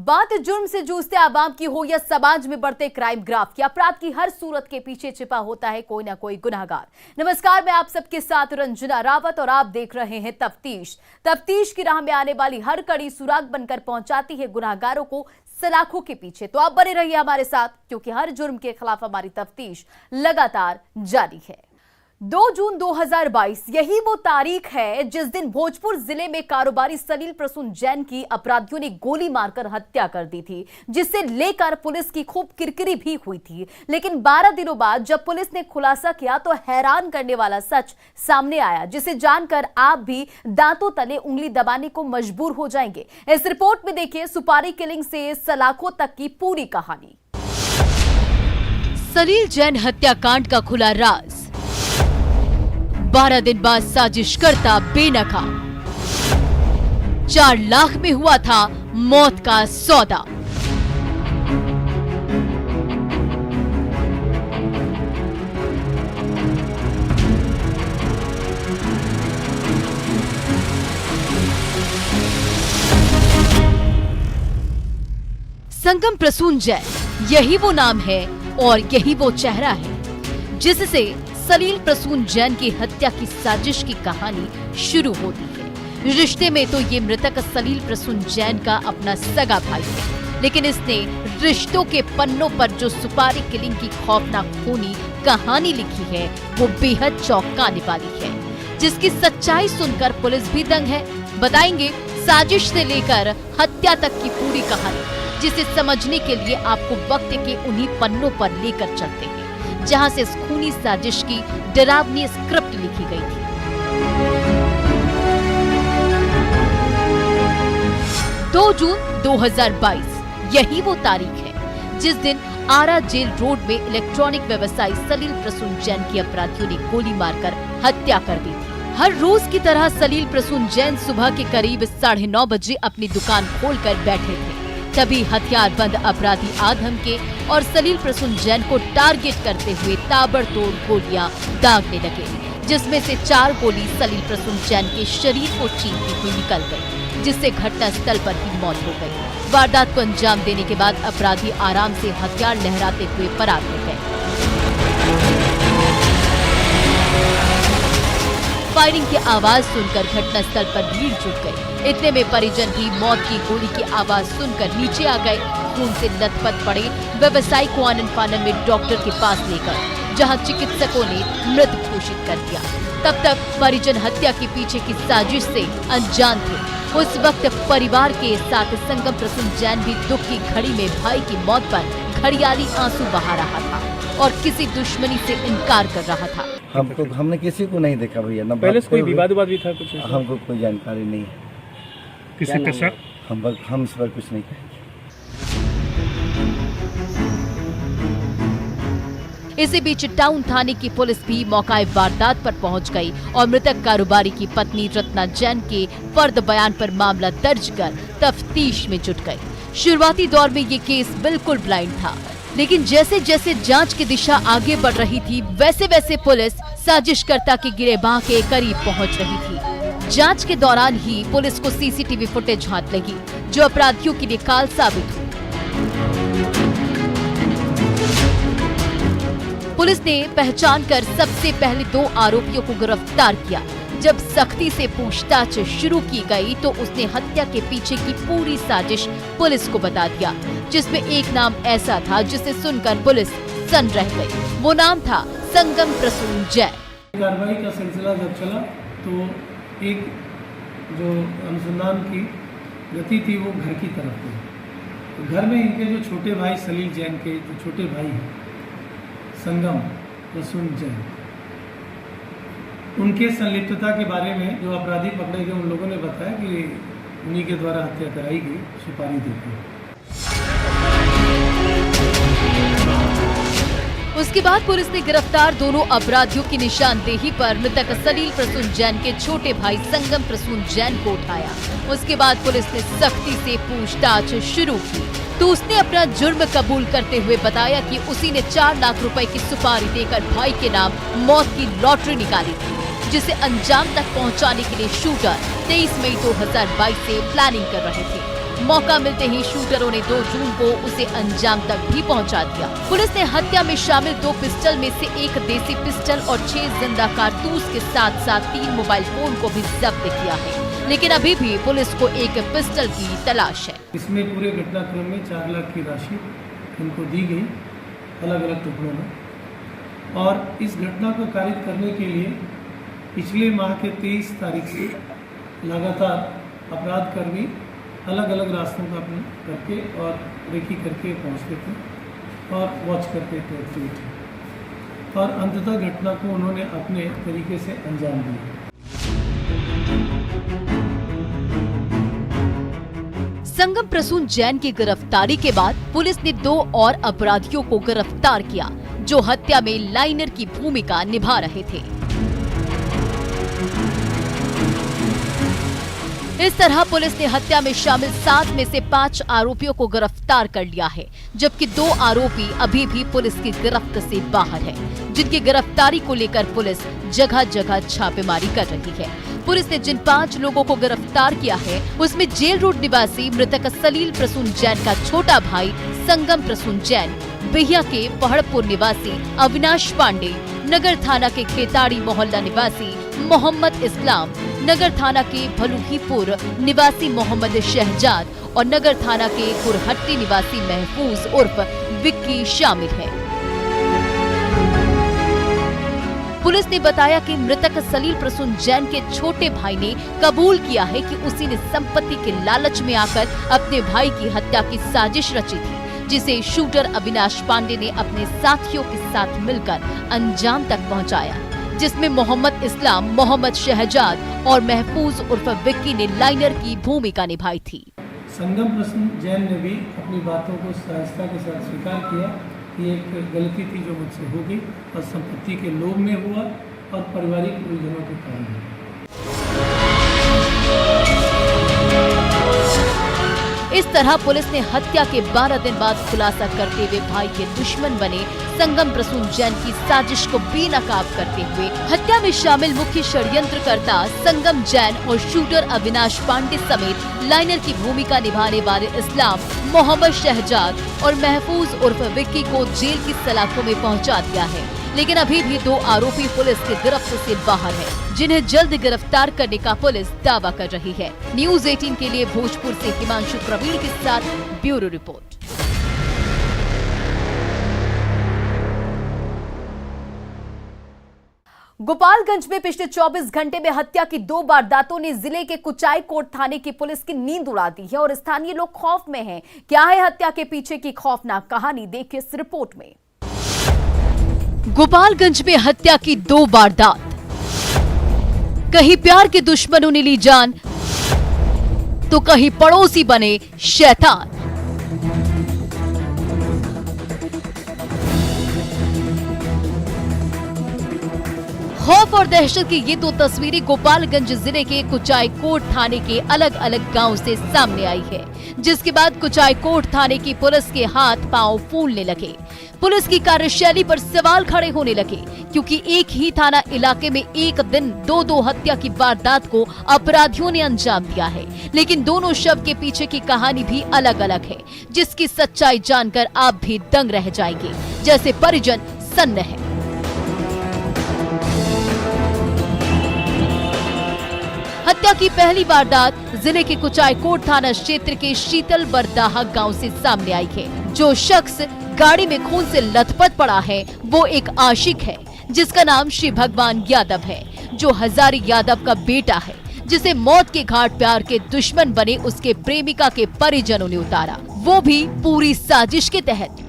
बात जुर्म से जूझते आवाम की हो या समाज में बढ़ते क्राइम ग्राफ की, अपराध की हर सूरत के पीछे छिपा होता है कोई ना कोई गुनहगार। नमस्कार, मैं आप सबके साथ रंजना रावत और आप देख रहे हैं तफ्तीश की राह में आने वाली हर कड़ी सुराग बनकर पहुंचाती है गुनहगारों को सलाखों के पीछे। तो आप बने रहिए हमारे साथ, क्योंकि हर जुर्म के खिलाफ हमारी तफ्तीश लगातार जारी है। 2 जून 2022 यही वो तारीख है जिस दिन भोजपुर जिले में कारोबारी सलील प्रसून जैन की अपराधियों ने गोली मारकर हत्या कर दी थी, जिससे लेकर पुलिस की खूब किरकिरी भी हुई थी। लेकिन 12 दिनों बाद जब पुलिस ने खुलासा किया तो हैरान करने वाला सच सामने आया, जिसे जानकर आप भी दांतों तले उंगली दबाने को मजबूर हो जाएंगे। इस रिपोर्ट में देखिए सुपारी किलिंग से सलाखों तक की पूरी कहानी। सलील जैन हत्याकांड का खुला राज। 12 दिन बाद साजिश करता बेनकाब। 4 लाख में हुआ था मौत का सौदा। संगम प्रसून जैन, यही वो नाम है और यही वो चेहरा है जिससे सलील प्रसून जैन की हत्या की साजिश की कहानी शुरू होती है। रिश्ते में तो ये मृतक सलील प्रसून जैन का अपना सगा भाई है, लेकिन इसने रिश्तों के पन्नों पर जो सुपारी किलिंग की खौफनाक खूनी कहानी लिखी है वो बेहद चौंकाने वाली है, जिसकी सच्चाई सुनकर पुलिस भी दंग है। बताएंगे साजिश से लेकर हत्या तक की पूरी कहानी, जिसे समझने के लिए आपको वक्त के उन्हीं पन्नों पर लेकर चलते हैं जहां से इस खूनी साजिश की डरावनी स्क्रिप्ट लिखी गई थी। 2 जून 2022 यही वो तारीख है जिस दिन आरा जेल रोड में इलेक्ट्रॉनिक व्यवसायी सलील प्रसून जैन की अपराधियों ने गोली मारकर हत्या कर दी थी। हर रोज की तरह सलील प्रसून जैन सुबह के करीब 9:30 बजे अपनी दुकान खोलकर बैठे थे। तभी हथियारबंद अपराधी आधम के और सलील प्रसून जैन को टारगेट करते हुए ताबड़तोड़ गोलियां दागने लगे, जिसमें से 4 गोली सलील प्रसून जैन के शरीर को चीरती हुई निकल गई, जिससे घटनास्थल पर ही मौत हो गई। वारदात को अंजाम देने के बाद अपराधी आराम से हथियार लहराते हुए फरार हो गए। फायरिंग की आवाज सुनकर घटनास्थल पर भीड़ जुट गई। इतने में परिजन भी मौत की गोली की आवाज सुनकर नीचे आ गए। खून से लथपथ पड़े व्यवसायी को आनन फानन में डॉक्टर के पास लेकर, जहां चिकित्सकों ने मृत घोषित कर दिया। तब तक परिजन हत्या के पीछे की साजिश से अनजान थे। उस वक्त परिवार के साथ संगम प्रसून जैन भी दुख की घड़ी में भाई की मौत पर घड़ियाली आंसू बहा रहा था और किसी दुश्मनी से इनकार कर रहा था। हमने किसी को नहीं देखा भैया, न पहले कोई विवाद भी था कुछ? हमको कोई जानकारी नहीं है। किसी के साथ हम इस पर कुछ नहीं कहेंगे। इसी बीच टाउन थाने की पुलिस भी मौका वारदात पर पहुंच गई और मृतक कारोबारी की पत्नी रत्ना जैन के फर्द बयान पर मामला दर्ज कर तफ्तीश में जुट गई। शुरुआती दौर में ये केस बिल्कुल ब्लाइंड था, लेकिन जैसे जैसे जांच की दिशा आगे बढ़ रही थी वैसे वैसे पुलिस साजिशकर्ता के गिरेबान के करीब पहुंच रही थी। जांच के दौरान ही पुलिस को सीसीटीवी फुटेज हाथ लगी, जो अपराधियों के लिए काल साबित हुई। पुलिस ने पहचान कर सबसे पहले 2 आरोपियों को गिरफ्तार किया। जब सख्ती से पूछताछ शुरू की गई तो उसने हत्या के पीछे की पूरी साजिश पुलिस को बता दिया, जिसमें एक नाम ऐसा था जिसे सुनकर पुलिस सन रह गई। वो नाम था संगम प्रसून जैन। कार्रवाई का सिलसिला जब चला तो एक जो अनुसंधान की गति थी वो घर की तरफ थी। तो घर में इनके जो छोटे भाई सलील जैन के जो छोटे भाई हैं संगम प्रसून जैन, उनके संलिप्तता के बारे में जो अपराधी पकड़े गए उन लोगों ने बताया कि उन्हीं के द्वारा हत्या कराई गई सुपारी देकर। उसके बाद पुलिस ने गिरफ्तार दोनों अपराधियों की निशानदेही पर मृतक सलील प्रसून जैन के छोटे भाई संगम प्रसून जैन को उठाया। उसके बाद पुलिस ने सख्ती से पूछताछ शुरू की तो उसने अपना जुर्म कबूल करते हुए बताया कि उसी ने 4 लाख रुपए की सुपारी देकर भाई के नाम मौत की लॉटरी निकाली थी, जिसे अंजाम तक पहुंचाने के लिए शूटर 23 मई 2022 से प्लानिंग कर रहे थे। मौका मिलते ही शूटरों ने 2 जून को उसे अंजाम तक भी पहुंचा दिया। पुलिस ने हत्या में शामिल 2 पिस्टल में से 1 देसी पिस्टल और 6 जिंदा कारतूस के साथ साथ 3 मोबाइल फोन को भी जब्त किया है, लेकिन अभी भी पुलिस को एक पिस्टल की तलाश है। इसमें पूरे घटनाक्रम में 4 लाख की राशि इनको दी गई अलग अलग टुकड़ों में, और इस घटना को कारित करने के लिए पिछले माह के 23 तारीख से लगातार अपराध कर्मी अलग अलग रास्तों का अपने करके और रेकी करके पहुंचते थे और वॉच करते थे एक्टिविटी, और अंततः घटना को उन्होंने अपने तरीके से अंजाम दिया। संगम प्रसून जैन की गिरफ्तारी के बाद पुलिस ने 2 और अपराधियों को गिरफ्तार किया जो हत्या में लाइनर की भूमिका निभा रहे थे। इस तरह पुलिस ने हत्या में शामिल 7 में से 5 आरोपियों को गिरफ्तार कर लिया है, जबकि 2 आरोपी अभी भी पुलिस की गिरफ्त से बाहर है, जिनकी गिरफ्तारी को लेकर पुलिस जगह जगह छापेमारी कर रही है। पुलिस ने जिन 5 लोगों को गिरफ्तार किया है उसमें जेल रोड निवासी मृतक सलील प्रसून जैन का छोटा भाई संगम प्रसून जैन, बिहिया के पहाड़पुर निवासी अविनाश पांडे, नगर थाना के खेताड़ी मोहल्ला निवासी मोहम्मद इस्लाम, नगर थाना के भलुहीपुर निवासी मोहम्मद शहजाद और नगर थाना के कुरहट्टी निवासी महफूज उर्फ विक्की शामिल है। पुलिस ने बताया कि मृतक सलील प्रसून जैन के छोटे भाई ने कबूल किया है कि उसी ने संपत्ति के लालच में आकर अपने भाई की हत्या की साजिश रची थी, जिसे शूटर अविनाश पांडे ने अपने साथियों के साथ मिलकर अंजाम तक पहुंचाया, जिसमें मोहम्मद इस्लाम, मोहम्मद शहजाद और महफूज उर्फ विक्की ने लाइनर की भूमिका निभाई थी। संगम प्रसून जैन ने भी अपनी बातों को सहजता के साथ स्वीकार किया कि एक गलती थी जो मुझसे हो गई और संपत्ति के लोभ में हुआ और पारिवारिक उलझनों के कारण हुआ। इस तरह पुलिस ने हत्या के 12 दिन बाद खुलासा करते हुए भाई के दुश्मन बने संगम प्रसून जैन की साजिश को बेनकाब करते हुए हत्या में शामिल मुख्य षड्यंत्रकर्ता संगम जैन और शूटर अविनाश पांडे समेत लाइनर की भूमिका निभाने वाले इस्लाम, मोहम्मद शहजाद और महफूज उर्फ विक्की को जेल की सलाखों में पहुंचा दिया है, लेकिन अभी भी 2 आरोपी पुलिस की गिरफ्त से बाहर है, जिन्हें जल्द गिरफ्तार करने का पुलिस दावा कर रही है। न्यूज़ 18 के लिए भोजपुर से हिमांशु प्रवीण के साथ ब्यूरो रिपोर्ट। गोपालगंज में पिछले 24 घंटे में हत्या की 2 वारदातों ने जिले के कुचायकोट थाने की पुलिस की नींद उड़ा दी है और स्थानीय लोग खौफ में हैं। क्या है हत्या के पीछे की खौफनाक कहानी, देखिए इस रिपोर्ट में। गोपालगंज में हत्या की 2 वारदात, कहीं प्यार के दुश्मनों ने ली जान तो कहीं पड़ोसी बने शैतान। खौफ और दहशत की ये 2 तस्वीरें गोपालगंज जिले के कुचायकोट थाने के अलग अलग गांव से सामने आई है, जिसके बाद कुचायकोट थाने की पुलिस के हाथ पांव फूलने लगे। पुलिस की कार्यशैली पर सवाल खड़े होने लगे, क्योंकि एक ही थाना इलाके में एक दिन 2 हत्या की वारदात को अपराधियों ने अंजाम दिया है, लेकिन दोनों शव के पीछे की कहानी भी अलग अलग है, जिसकी सच्चाई जानकर आप भी दंग रह जाएंगे, जैसे परिजन सन्न है। हत्या की पहली वारदात जिले के कुचायकोट थाना क्षेत्र के शीतल बरदाहा गांव से सामने आई है। जो शख्स गाड़ी में खून से लथपथ पड़ा है वो एक आशिक है, जिसका नाम श्री भगवान यादव है, जो हजारी यादव का बेटा है, जिसे मौत के घाट प्यार के दुश्मन बने उसके प्रेमिका के परिजनों ने उतारा, वो भी पूरी साजिश के तहत।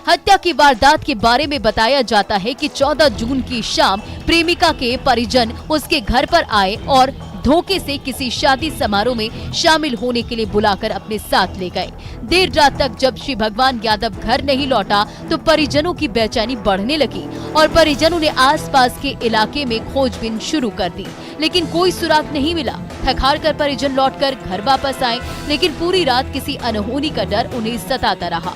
हत्या की वारदात के बारे में बताया जाता है कि 14 जून की शाम प्रेमिका के परिजन उसके घर पर आए और धोखे से किसी शादी समारोह में शामिल होने के लिए बुलाकर अपने साथ ले गए। देर रात तक जब श्री भगवान यादव घर नहीं लौटा तो परिजनों की बेचैनी बढ़ने लगी और परिजनों ने आसपास के इलाके में खोजबीन शुरू कर दी, लेकिन कोई सुराग नहीं मिला। थक-हार कर परिजन लौटकर घर वापस आए, लेकिन पूरी रात किसी अनहोनी का डर उन्हें सताता रहा।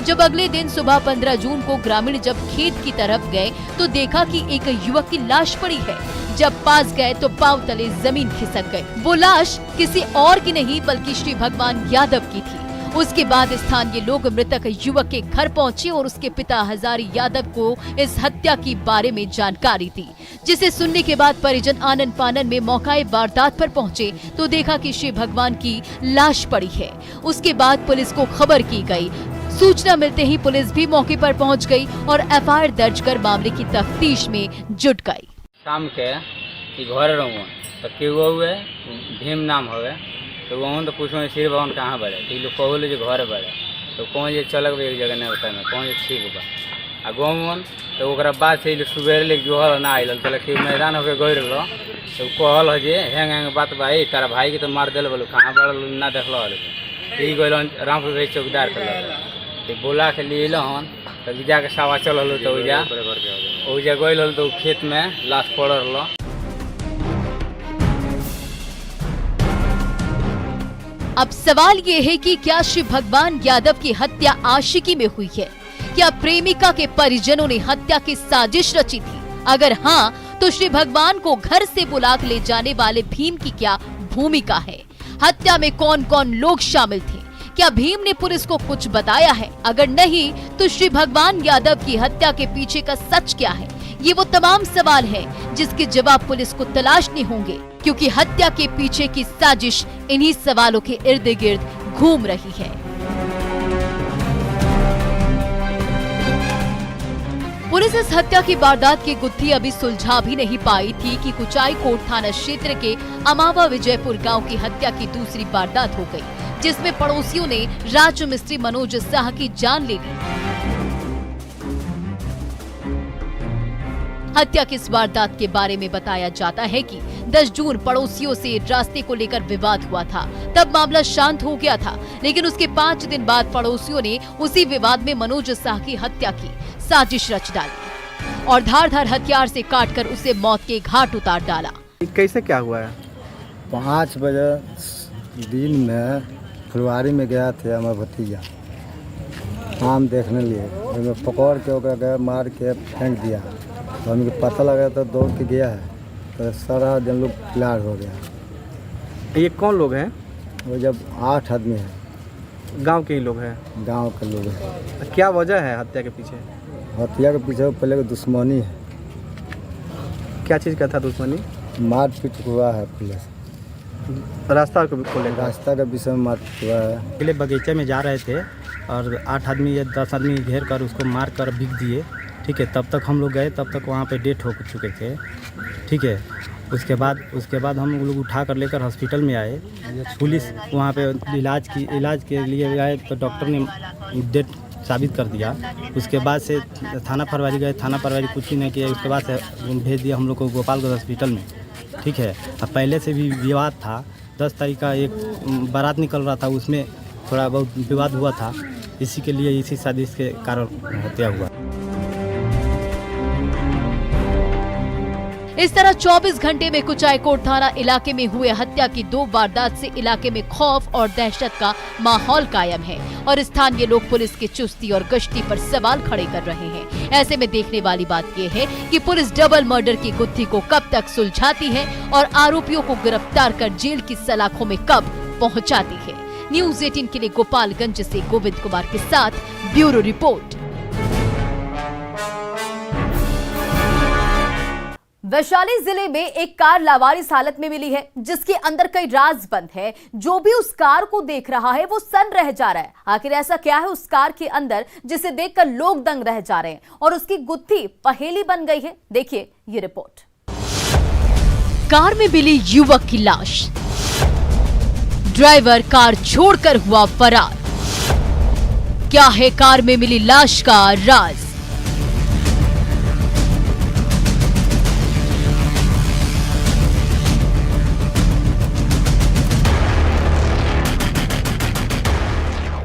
जब जब अगले दिन सुबह 15 जून को ग्रामीण जब खेत की तरफ गए तो देखा कि एक युवक की लाश पड़ी है। जब पास गए तो पांव तले जमीन खिसक गई। वो लाश किसी और की नहीं बल्कि श्री भगवान यादव की थी। उसके बाद स्थानीय लोग मृतक युवक के घर पहुंचे और उसके पिता हजारी यादव को इस हत्या की बारे में जानकारी दी, जिसे सुनने के बाद परिजन आनन फानन में मौकाए वारदात पर पहुंचे तो देखा कि श्री भगवान की लाश पड़ी है। उसके बाद पुलिस को खबर की गई। सूचना मिलते ही पुलिस भी मौके पर पहुंच गई और एफआईआर दर्ज कर मामले की तफ्तीश में जुट गई। शाम के घर रहूँ तो केगो हुए भीम नाम हुए तो वहाँ तो पूछो श्री भगवान कहाँ बढ़े तो लोग कहले जो घर बढ़े तो कौन जे चलक एक जगह नहीं होता है कौन जे ठीक बा आ गाँव तो ओकरा बाद से सुबह ले जोहर ना आयल तो कि मैदान होकर गई रहो तो कहल हो जे हैंग हैंग बात भाई तारा भाई के तो मार दिल बोलो कहाँ बढ़ल ना देखल यही गल रामपुर भाई चौकीदार कर बोला के लिए हन तो जाके सावा चल तो ओजा गई तो खेत में लाश पड़ रहा। अब सवाल ये है कि क्या श्री भगवान यादव की हत्या आशिकी में हुई है? क्या प्रेमिका के परिजनों ने हत्या की साजिश रची थी? अगर हाँ तो श्री भगवान को घर से बुला ले जाने वाले भीम की क्या भूमिका है? हत्या में कौन कौन लोग शामिल थे? क्या भीम ने पुलिस को कुछ बताया है? अगर नहीं तो श्री भगवान यादव की हत्या के पीछे का सच क्या है? ये वो तमाम सवाल हैं जिसके जवाब पुलिस को तलाशने होंगे, क्योंकि हत्या के पीछे की साजिश इन्हीं सवालों के इर्द गिर्द घूम रही है। पुलिस इस हत्या की वारदात की गुत्थी अभी सुलझा भी नहीं पाई थी कि कुचायकोट थाना क्षेत्र के अमावा विजयपुर गांव की हत्या की दूसरी वारदात हो गई, जिसमें पड़ोसियों ने राज मिस्त्री मनोज साह की जान ले ली। हत्या की इस वारदात के बारे में बताया जाता है कि 10 जून पड़ोसियों से रास्ते को लेकर विवाद हुआ था। तब मामला शांत हो गया था, लेकिन उसके 5 दिन बाद पड़ोसियों ने उसी विवाद में मनोज साह की हत्या की साजिश रच डाली और धारदार हथियार से काटकर उसे मौत के घाट उतार डाला। कैसे क्या हुआ है? 5 बजे दिन में फुलवारी में गया थे हमारा भतीजा आम देखने लिए, पकड़ के ओकरा गया मार के फेंक दिया तो हमें पता लगा तो दौड़ के गया है तो सारा जन लोग फिलहाल हो गया। ये कौन लोग हैं? वो जब 8 आदमी है, गांव के ही लोग हैं? गांव के लोग हैं। क्या वजह है हत्या के पीछे? हत्या के पीछे पहले दुश्मनी है। क्या चीज़ का था दुश्मनी? मारपीट हुआ है पुलिस रास्ता को लेकर। रास्ता का विषय में मारपीट हुआ है। पहले बगीचे में जा रहे थे और 8 आदमी या 10 आदमी घेर कर उसको मार कर बिक दिए। ठीक है, तब तक हम लोग गए, तब तक वहाँ पे डेथ हो चुके थे। ठीक है, उसके बाद हम लोग उठा कर लेकर हॉस्पिटल में आए। पुलिस वहाँ पे इलाज के लिए आए तो डॉक्टर ने डेथ साबित कर दिया। उसके बाद से थाना फरवरी गए, थाना फरवरी कुछ ही नहीं किया। उसके बाद से भेज दिया हम लोग को गोपालगंज हॉस्पिटल में। ठीक है, अब पहले से भी विवाद था। 10 तारीख का एक बारात निकल रहा था, उसमें थोड़ा बहुत विवाद हुआ था। इसी के लिए इसी साजिश के कारण हत्या हुआ। इस तरह 24 घंटे में कुचायकोट थाना इलाके में हुए हत्या की 2 वारदात से इलाके में खौफ और दहशत का माहौल कायम है और स्थानीय लोग पुलिस की चुस्ती और गश्ती पर सवाल खड़े कर रहे हैं। ऐसे में देखने वाली बात यह है कि पुलिस डबल मर्डर की गुत्थी को कब तक सुलझाती है और आरोपियों को गिरफ्तार कर जेल की सलाखों में कब पहुंचाती है। न्यूज़ 18 के लिए गोपालगंज से गोविंद कुमार के साथ ब्यूरो रिपोर्ट। वैशाली जिले में एक कार लावारिस हालत में मिली है, जिसके अंदर कई राज बंद है। जो भी उस कार को देख रहा है वो सन्न रह जा रहा है। आखिर ऐसा क्या है उस कार के अंदर जिसे देखकर लोग दंग रह जा रहे हैं और उसकी गुत्थी पहेली बन गई है। देखिए ये रिपोर्ट। कार में मिली युवक की लाश, ड्राइवर कार छोड़कर हुआ फरार। क्या है कार में मिली लाश का राज?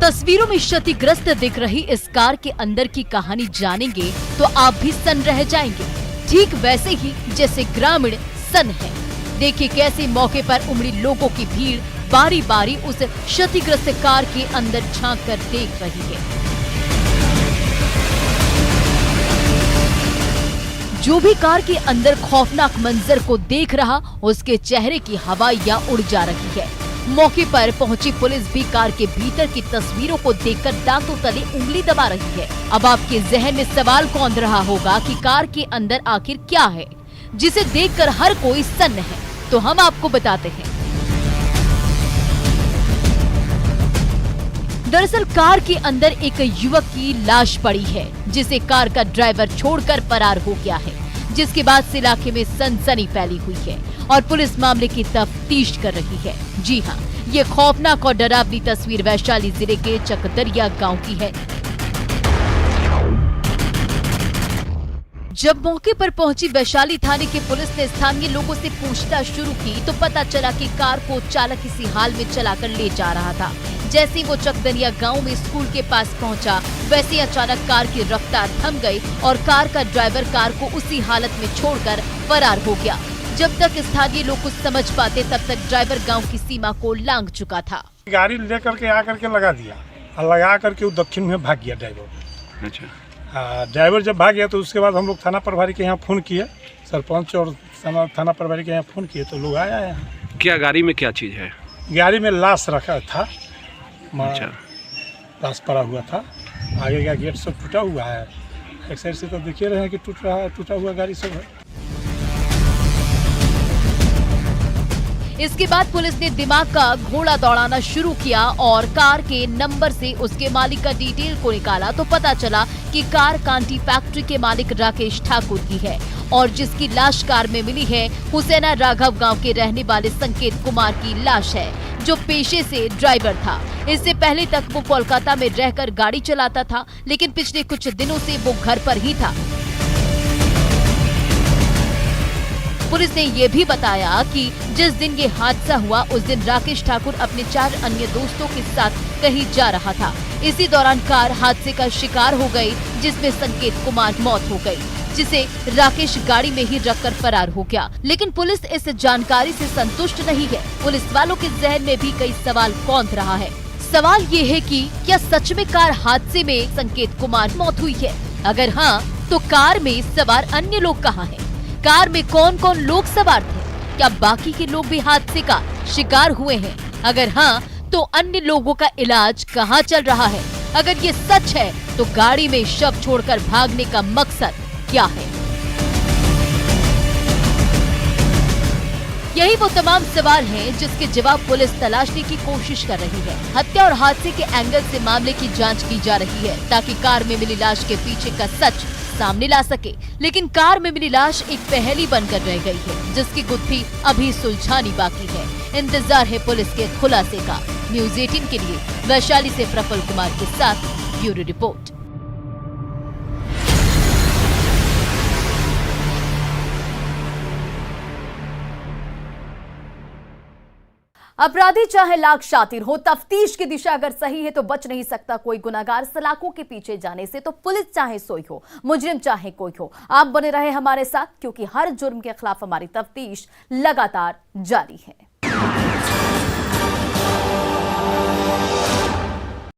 तस्वीरों में क्षतिग्रस्त दिख रही इस कार के अंदर की कहानी जानेंगे तो आप भी सन्न रह जाएंगे, ठीक वैसे ही जैसे ग्रामीण सन्न है। देखिए कैसे मौके पर उमड़ी लोगों की भीड़ बारी बारी उस क्षतिग्रस्त कार के अंदर झांक कर देख रही है। जो भी कार के अंदर खौफनाक मंजर को देख रहा, उसके चेहरे की हवाइयां उड़ जा रही है। मौके पर पहुंची पुलिस भी कार के भीतर की तस्वीरों को देखकर दांतों तले उंगली दबा रही है। अब आपके जहन में सवाल कौंध रहा होगा कि कार के अंदर आखिर क्या है, जिसे देखकर हर कोई सन्न है। तो हम आपको बताते हैं। दरअसल कार के अंदर एक युवक की लाश पड़ी है, जिसे कार का ड्राइवर छोड़कर फरार हो गया है, जिसके बाद से इलाके में सनसनी फैली हुई है और पुलिस मामले की तफ्तीश कर रही है। जी हां, ये खौफनाक और डरावनी तस्वीर वैशाली जिले के चकदरिया गांव की है। जब मौके पर पहुंची वैशाली थाने की पुलिस ने स्थानीय लोगों से पूछताछ शुरू की तो पता चला कि कार को चालक इसी हाल में चलाकर ले जा रहा था। जैसे ही वो चकदरिया गांव में स्कूल के पास पहुंचा, वैसे अचानक कार की रफ्तार थम गई और कार का ड्राइवर कार को उसी हालत में छोड़कर फरार हो गया। जब तक स्थानीय लोग कुछ समझ पाते, तब तक ड्राइवर गांव की सीमा को लांघ चुका था। गाड़ी लेकर के आकर के लगा दिया और लगा करके वो दक्षिण में भाग गया ड्राइवर। अच्छा, ड्राइवर जब भाग गया तो उसके बाद हम लोग थाना प्रभारी के यहाँ फ़ोन किए, सरपंच और थाना प्रभारी के यहाँ फ़ोन किए तो लोग आया है। क्या गाड़ी में क्या चीज़ है? गाड़ी में लाश रखा था, अच्छा, लाश पड़ा हुआ था। आगे का गेट सब टूटा हुआ है, एक साइड से तो देख रहे हैं कि टूटा हुआ गाड़ी सब है। इसके बाद पुलिस ने दिमाग का घोड़ा दौड़ाना शुरू किया और कार के नंबर से उसके मालिक का डिटेल को निकाला तो पता चला कि कार कांटी फैक्ट्री के मालिक राकेश ठाकुर की है और जिसकी लाश कार में मिली है हुसैना राघव गांव के रहने वाले संकेत कुमार की लाश है, जो पेशे से ड्राइवर था। इससे पहले तक वो कोलकाता में रहकर गाड़ी चलाता था, लेकिन पिछले कुछ दिनों से वो घर पर ही था। पुलिस ने ये भी बताया कि जिस दिन ये हादसा हुआ उस दिन राकेश ठाकुर अपने 4 अन्य दोस्तों के साथ कहीं जा रहा था। इसी दौरान कार हादसे का शिकार हो गई, जिसमें संकेत कुमार की मौत हो गई, जिसे राकेश गाड़ी में ही रखकर फरार हो गया। लेकिन पुलिस इस जानकारी से संतुष्ट नहीं है। पुलिस वालों के जहन में भी कई सवाल कौंध रहा है। सवाल ये है कि क्या सच में कार हादसे में संकेत कुमार की मौत हुई है? अगर हाँ, तो कार में सवार अन्य लोग कहाँ हैं? कार में कौन कौन लोग सवार थे? क्या बाकी के लोग भी हादसे का शिकार हुए हैं? अगर हाँ, तो अन्य लोगों का इलाज कहाँ चल रहा है? अगर ये सच है तो गाड़ी में शव छोड़कर भागने का मकसद क्या है? यही वो तमाम सवाल हैं जिसके जवाब पुलिस तलाशने की कोशिश कर रही है। हत्या और हादसे के एंगल से मामले की जांच की जा रही है ताकि कार में मिली लाश के पीछे का सच सामने ला सके। लेकिन कार में मिली लाश एक पहेली बनकर रह गई है, जिसकी गुत्थी अभी सुलझानी बाकी है। इंतजार है पुलिस के खुलासे का। न्यूज़ 18 के लिए वैशाली से प्रफुल्ल कुमार के साथ ब्यूरो रिपोर्ट। अपराधी चाहे लाख शातिर हो, तफ्तीश की दिशा अगर सही है तो बच नहीं सकता कोई गुनाहगार सलाखों के पीछे जाने से। तो पुलिस चाहे सोई हो, मुजरिम चाहे कोई हो, आप बने रहे हमारे साथ, क्योंकि हर जुर्म के खिलाफ हमारी तफ्तीश लगातार जारी है।